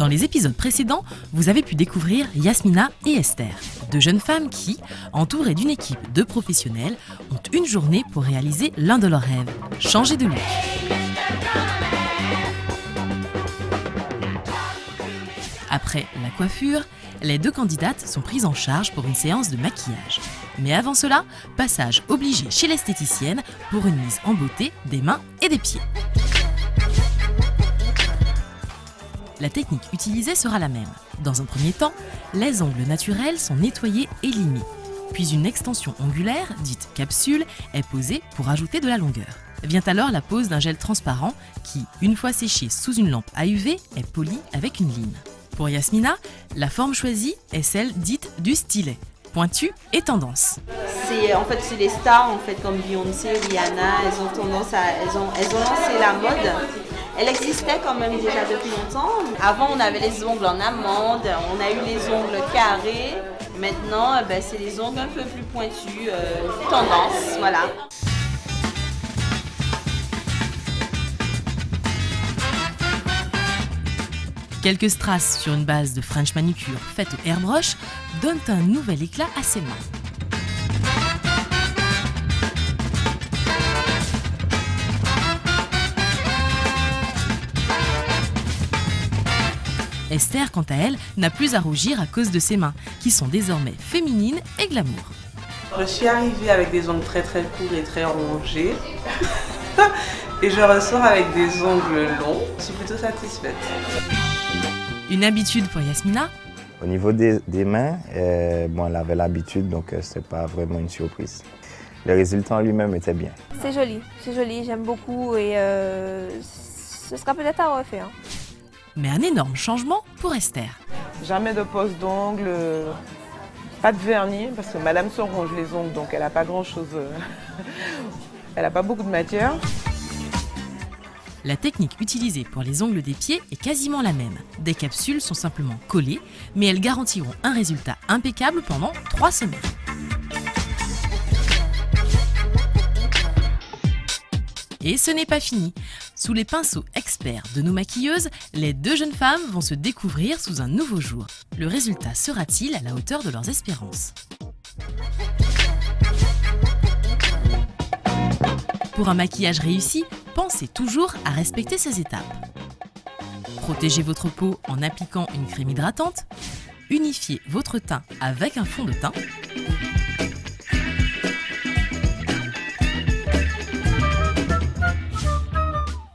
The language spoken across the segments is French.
Dans les épisodes précédents, vous avez pu découvrir Yasmina et Esther, deux jeunes femmes qui, entourées d'une équipe de professionnels, ont une journée pour réaliser l'un de leurs rêves, changer de look. Après la coiffure, les deux candidates sont prises en charge pour une séance de maquillage. Mais avant cela, passage obligé chez l'esthéticienne pour une mise en beauté des mains et des pieds. La technique utilisée sera la même. Dans un premier temps, les ongles naturels sont nettoyés et limés. Puis une extension ongulaire, dite capsule, est posée pour ajouter de la longueur. Vient alors la pose d'un gel transparent qui, une fois séché sous une lampe à UV, est poli avec une ligne. Pour Yasmina, la forme choisie est celle dite du stylet, pointu et tendance. C'est les stars comme Beyoncé, Rihanna, elles ont lancé la mode. Elle existait quand même déjà depuis longtemps. Avant, on avait les ongles en amande, on a eu les ongles carrés. Maintenant, c'est les ongles un peu plus pointus, tendance, voilà. Quelques strass sur une base de French manicure faite au airbrush donnent un nouvel éclat à ses mains. Esther, quant à elle, n'a plus à rougir à cause de ses mains, qui sont désormais féminines et glamour. Je suis arrivée avec des ongles très très courts et très rongés. Et je ressors avec des ongles longs. Je suis plutôt satisfaite. Une habitude pour Yasmina. Au niveau des mains, elle avait l'habitude, donc c'est pas vraiment une surprise. Le résultat en lui-même était bien. C'est joli, j'aime beaucoup et ce sera peut-être à refaire. Mais un énorme changement pour Esther. Jamais de pose d'ongles, pas de vernis, parce que madame se ronge les ongles, donc elle n'a pas grand-chose, elle n'a pas beaucoup de matière. La technique utilisée pour les ongles des pieds est quasiment la même. Des capsules sont simplement collées, mais elles garantiront un résultat impeccable pendant 3 semaines. Et ce n'est pas fini. Sous les pinceaux experts de nos maquilleuses, les deux jeunes femmes vont se découvrir sous un nouveau jour. Le résultat sera-t-il à la hauteur de leurs espérances ? Pour un maquillage réussi, pensez toujours à respecter ces étapes. Protégez votre peau en appliquant une crème hydratante. Unifiez votre teint avec un fond de teint.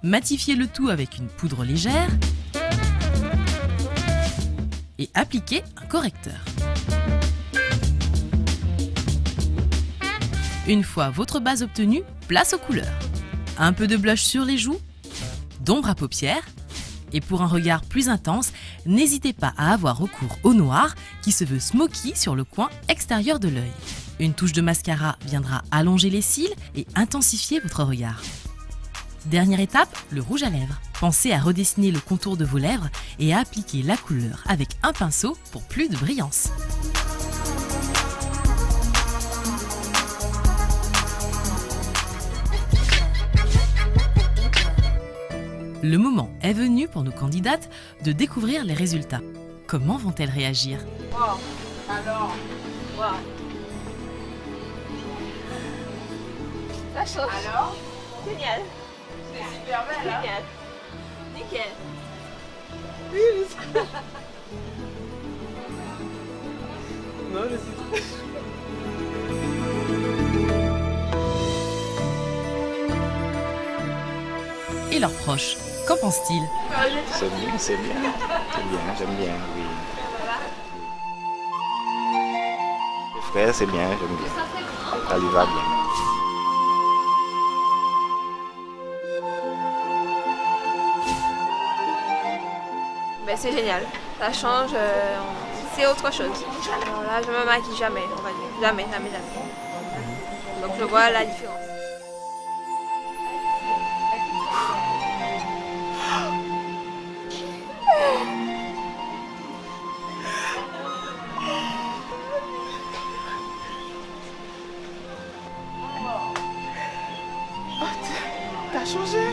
Matifiez le tout avec une poudre légère et appliquez un correcteur. Une fois votre base obtenue, place aux couleurs. Un peu de blush sur les joues, d'ombre à paupières, et pour un regard plus intense, n'hésitez pas à avoir recours au noir qui se veut smoky sur le coin extérieur de l'œil. Une touche de mascara viendra allonger les cils et intensifier votre regard. Dernière étape, le rouge à lèvres. Pensez à redessiner le contour de vos lèvres et à appliquer la couleur avec un pinceau pour plus de brillance. Le moment est venu pour nos candidates de découvrir les résultats. Comment vont-elles réagir ? Wow. Alors, wow. Ça change. Alors, Génial. c'est super belle, hein? Génial. Nickel. Non, je suis... Et leurs proches, qu'en pensent-ils ? C'est bien, j'aime bien, oui. Les frères, c'est bien, j'aime bien. Ça lui va bien. C'est génial, ça change, c'est autre chose. Alors là, je me maquille jamais, on va dire. Jamais. Donc je vois la différence. T'as changé.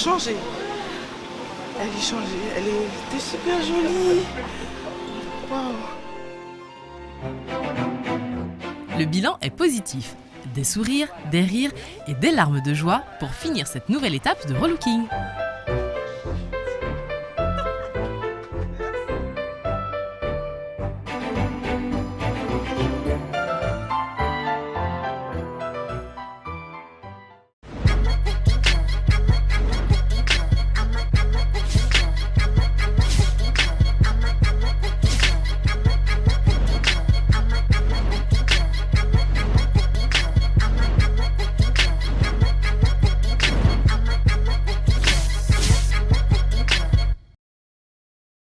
changé. Elle est changée, elle était super jolie. Waouh. Le bilan est positif. Des sourires, des rires et des larmes de joie pour finir cette nouvelle étape de relooking.